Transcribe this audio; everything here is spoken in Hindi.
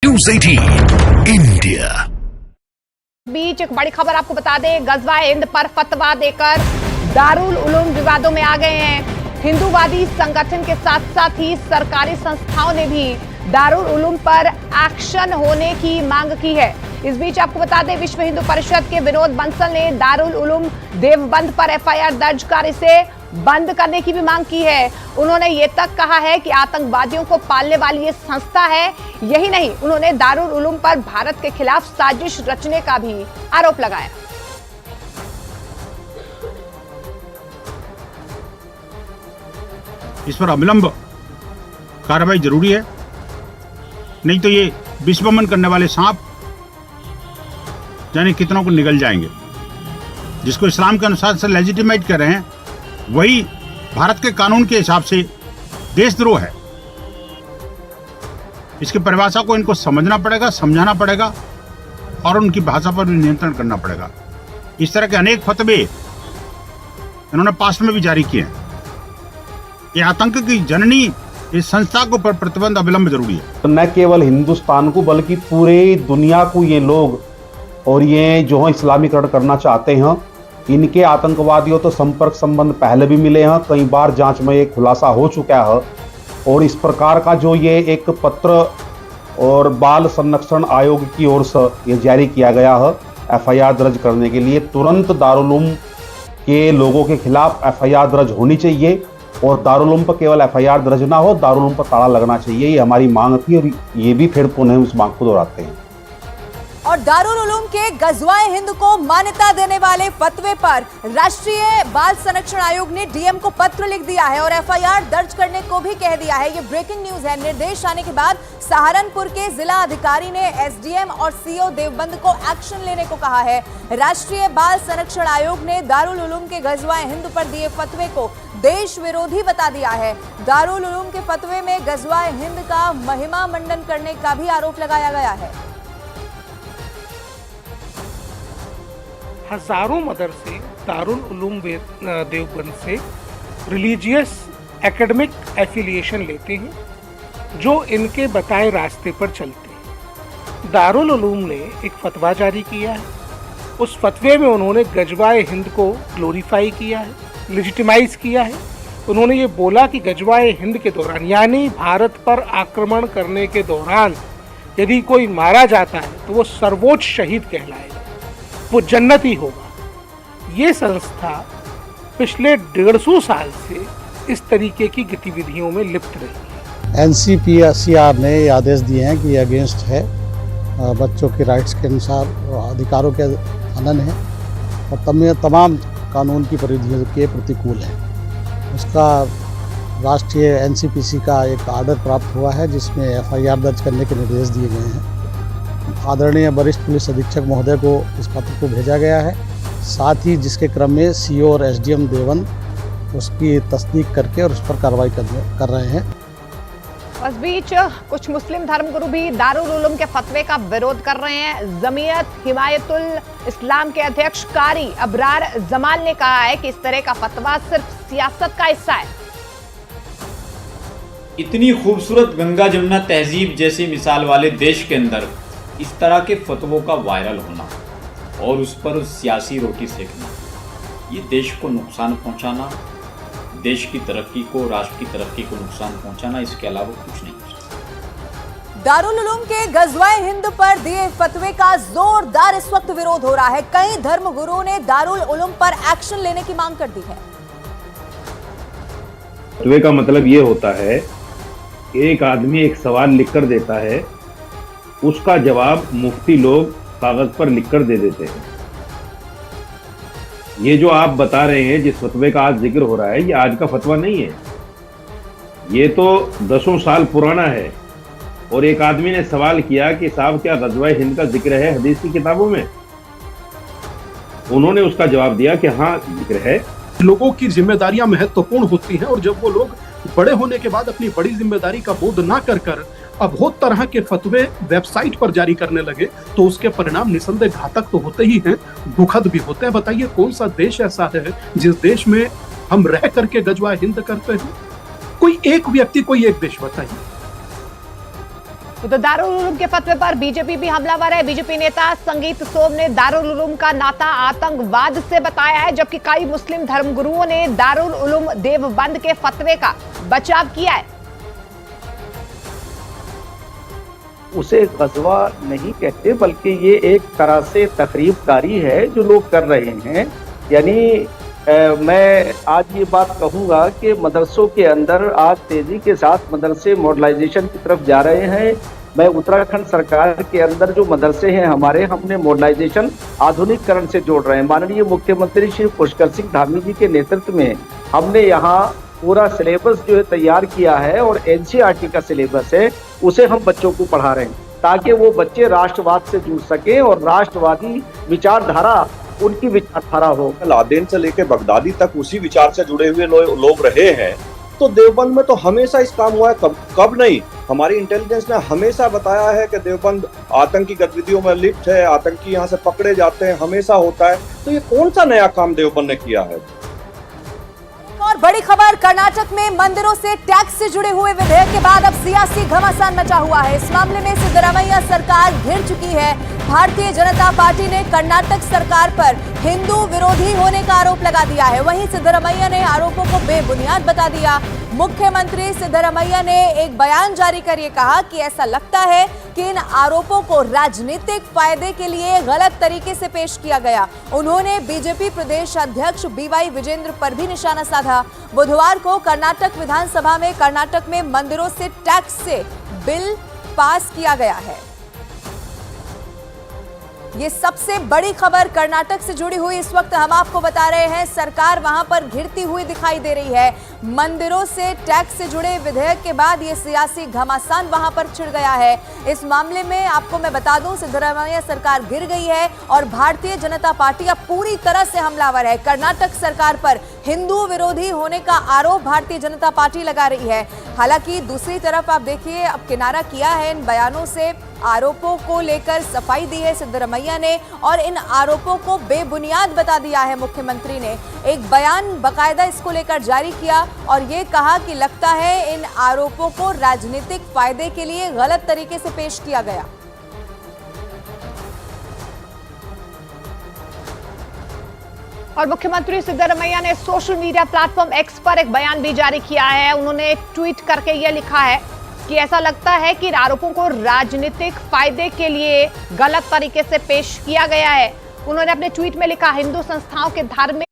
News 18 India. बीच एक बड़ी खबर आपको बता दें, गजवाए हिंद पर फतवा देकर दारुल उलूम विवादों में आ गए हैं। हिंदूवादी संगठन के साथ साथ ही सरकारी संस्थाओं ने भी दारुल उलूम पर एक्शन होने की मांग की है। इस बीच आपको बता दें, विश्व हिंदू परिषद के विनोद बंसल ने दारुल उलूम देवबंद पर एफआईआर दर्ज कर इसे बंद करने की भी मांग की है। उन्होंने ये तक कहा है कि आतंकवादियों को पालने वाली ये संस्था है। यही नहीं, उन्होंने दारुल उलूम पर भारत के खिलाफ साजिश रचने का भी आरोप लगाया। इस पर अविलंब कार्रवाई जरूरी है, नहीं तो ये विश्वमन करने वाले सांप जाने कितनों को निगल जाएंगे। जिसको इस्लाम के अनुसार से लेजिटिमेट कर रहे हैं, वही भारत के कानून के हिसाब से देशद्रोह है। इसकी परिभाषा को इनको समझना पड़ेगा, समझाना पड़ेगा और उनकी भाषा पर भी नियंत्रण करना पड़ेगा। इस तरह के अनेक फतवे इन्होंने पास्ट में भी जारी किए हैं। ये आतंक की जननी इस संस्था को पर प्रतिबंध अविलंब जरूरी है। न केवल हिंदुस्तान को बल्कि पूरे दुनिया को ये लोग और ये जो है इस्लामीकरण करना चाहते हैं। इनके आतंकवादियों तो संपर्क संबंध पहले भी मिले हैं, कई बार जांच में ये खुलासा हो चुका है। और इस प्रकार का जो ये एक पत्र और बाल संरक्षण आयोग की ओर से ये जारी किया गया है एफआईआर दर्ज करने के लिए, तुरंत दारुल उलूम के लोगों के खिलाफ एफआईआर दर्ज होनी चाहिए। और दारुल उलूम पर केवल एफआईआर दर्ज ना हो, दारुल उलूम पर ताला लगना चाहिए। ये हमारी मांग थी और ये भी फिर पुनः उस मांग को दोहराते हैं। और दारुल उलूम के गजवाए हिंद को मान्यता देने वाले फतवे पर राष्ट्रीय बाल संरक्षण आयोग ने डीएम को पत्र लिख दिया है और एफआईआर दर्ज करने को भी कह दिया है। ये ब्रेकिंग न्यूज है। निर्देश आने के बाद सहारनपुर के जिला अधिकारी ने एसडीएम और सीओ देवबंद को एक्शन लेने को कहा है। राष्ट्रीय बाल संरक्षण आयोग ने दारुल उलूम के गजवाए हिंद पर दिए फतवे को देश विरोधी बता दिया है। दारुल उलूम के फतवे में गजवाए हिंद का महिमा मंडन करने का भी आरोप लगाया गया है। हजारों मदरसे दारुल उलूम देवबंद से रिलीजियस एकेडमिक एफिलिएशन लेते हैं, जो इनके बताए रास्ते पर चलते हैं। दारुल उलूम ने एक फतवा जारी किया है। उस फतवे में उन्होंने गजवाए हिंद को ग्लोरीफाई किया है, लेजिटिमाइज किया है। उन्होंने ये बोला कि गजवाए हिंद के दौरान, यानी भारत पर आक्रमण करने के दौरान यदि कोई मारा जाता है तो वो सर्वोच्च शहीद कहलाएगा, वो जन्नती होगा। ये संस्था पिछले 150 साल से इस तरीके की गतिविधियों में लिप्त रही है। एनसीपीसीआर ने ये आदेश दिए हैं कि अगेंस्ट है, बच्चों के राइट्स के अनुसार अधिकारों के हनन है और तमाम कानून की परिधियों के प्रतिकूल है। उसका राष्ट्रीय एनसीपीसी का एक आर्डर प्राप्त हुआ है, जिसमें एफआईआर दर्ज करने के निर्देश दिए गए हैं। आदरणीय वरिष्ठ पुलिस अधीक्षक महोदय को इस पत्र को भेजा गया है। साथ ही जिसके क्रम में सीओ और एसडीएम देवबंद उसकी तस्दीक करके और उस पर कार्रवाई कर रहे हैं। इस बीच कुछ मुस्लिम धर्मगुरु भी दारुल उलूम के फतवे का विरोध कर रहे हैं। जमीयत हिमायतुल इस्लाम के अध्यक्ष कारी अबरार जमाल ने कहा है कि इस तरह का फतवा सिर्फ सियासत का हिस्सा है। इतनी खूबसूरत गंगा जमुना तहजीब जैसी मिसाल वाले देश के अंदर इस तरह के फतवों का वायरल होना और उस पर सियासी रोटी सेकना, ये देश को नुकसान पहुंचाना, देश की तरक्की को, राष्ट्र की तरक्की को नुकसान पहुंचाना, इसके अलावा कुछ नहीं हो सकता। दारुल उलूम के गजवाए हिंद पर दिए फतवे का जोरदार इस वक्त विरोध हो रहा है। कई धर्म गुरुओं ने दारुल उलूम पर एक्शन लेने की मांग कर दी है। फतवे का मतलब ये होता है कि एक आदमी एक सवाल लिखकर देता है, उसका जवाब मुफ्ती लोग कागज पर लिखकर दे देते हैं। ये जो आप बता रहे हैं, जिस फतवे का आज जिक्र हो रहा है, ये आज का फतवा नहीं है, ये तो 10 साल पुराना है। और एक आदमी ने सवाल किया कि साहब क्या गजवाए हिंद का जिक्र है हदीस की किताबों में? उन्होंने उसका जवाब दिया कि हाँ जिक्र है। लोगों की जिम्मेदारियां महत्वपूर्ण होती हैं और जब वो लोग बड़े होने के बाद अपनी बड़ी जिम्मेदारी का बोध ना कर अब बहुत तरह के फतवे वेबसाइट पर जारी करने लगे, तो उसके परिणाम निसंदेह घातक तो होते ही हैं, दुखद भी होते हैं। बताइए कौन सा देश ऐसा है जिस देश में हम रह करके गजवाए हिंद करते हैं? कोई एक व्यक्ति, कोई एक देश बताइए। तो दारुल उलूम के फतवे पर बीजेपी भी हमलावर है। बीजेपी नेता संगीत सोम ने दारुल उलूम का नाता आतंकवाद से बताया है, जबकि कई मुस्लिम धर्मगुरुओं ने दारुल उलूम देवबंद के फतवे का बचाव किया है। उसे गजवा नहीं कहते, बल्कि ये एक तरह से तकरीबकारी है जो लोग कर रहे हैं। यानी मैं आज ये बात कहूँगा कि मदरसों के अंदर आज तेजी के साथ मदरसे मॉडर्नाइजेशन की तरफ जा रहे हैं। मैं उत्तराखंड सरकार के अंदर जो मदरसे हैं हमारे, हमने मॉडर्नाइजेशन आधुनिकरण से जोड़ रहे हैं। माननीय मुख्यमंत्री श्री पुष्कर सिंह धामी जी के नेतृत्व में हमने यहाँ पूरा सिलेबस जो है तैयार किया है और एनसीईआरटी का सिलेबस है उसे हम बच्चों को पढ़ा रहे हैं, ताकि वो बच्चे राष्ट्रवाद से जुड़ सके और राष्ट्रवादी विचारधारा उनकी विचारधारा हो। लादेन से लेकर बगदादी तक उसी विचार से जुड़े हुए लोग रहे हैं। तो देवबंद में तो हमेशा इस काम हुआ है, कब नहीं। हमारी इंटेलिजेंस ने हमेशा बताया है कि देवबंद आतंकी गतिविधियों में लिप्त है, आतंकी यहाँ से पकड़े जाते हैं, हमेशा होता है। तो ये कौन सा नया काम देवबंद ने किया है? और बड़ी खबर, कर्नाटक में मंदिरों से टैक्स से जुड़े हुए विधेयक के बाद अब सियासी घमासान मचा हुआ है। इस मामले में सिद्धरामैया सरकार घिर चुकी है। भारतीय जनता पार्टी ने कर्नाटक सरकार पर हिंदू विरोधी होने का आरोप लगा दिया है। वहीं सिद्धरामैया ने आरोपों को बेबुनियाद बता दिया। मुख्यमंत्री सिद्धरामैया ने एक बयान जारी कर ये कहा कि ऐसा लगता है कि इन आरोपों को राजनीतिक फायदे के लिए गलत तरीके से पेश किया गया। उन्होंने बीजेपी प्रदेश अध्यक्ष बीवाई विजेंद्र पर भी निशाना साधा। बुधवार को कर्नाटक विधानसभा में कर्नाटक में मंदिरों से टैक्स से बिल पास किया गया है। ये सबसे बड़ी खबर कर्नाटक से जुड़ी हुई इस वक्त हम आपको बता रहे हैं। सरकार वहां पर घिरती हुई दिखाई दे रही है। मंदिरों से टैक्स से जुड़े विधेयक के बाद ये सियासी घमासान वहां पर छिड़ गया है। इस मामले में आपको मैं बता दूं, सिद्धरामैया सरकार गिर गई है और भारतीय जनता पार्टी अब पूरी तरह से हमलावर है। कर्नाटक सरकार पर हिंदू विरोधी होने का आरोप भारतीय जनता पार्टी लगा रही है। हालांकि दूसरी तरफ आप देखिए, अब किनारा किया है इन बयानों से, आरोपों को लेकर सफाई दी है सिद्धरामैया ने और इन आरोपों को बेबुनियाद बता दिया है। मुख्यमंत्री ने एक बयान बाकायदा इसको लेकर जारी किया और ये कहा कि लगता है इन आरोपों को राजनीतिक फायदे के लिए गलत तरीके से पेश किया गया। और मुख्यमंत्री सिद्धरामैया ने सोशल मीडिया प्लेटफॉर्म एक्स पर एक बयान भी जारी किया है। उन्होंने ट्वीट करके यह लिखा है कि ऐसा लगता है कि आरोपों को राजनीतिक फायदे के लिए गलत तरीके से पेश किया गया है। उन्होंने अपने ट्वीट में लिखा, हिंदू संस्थाओं के धार्मिक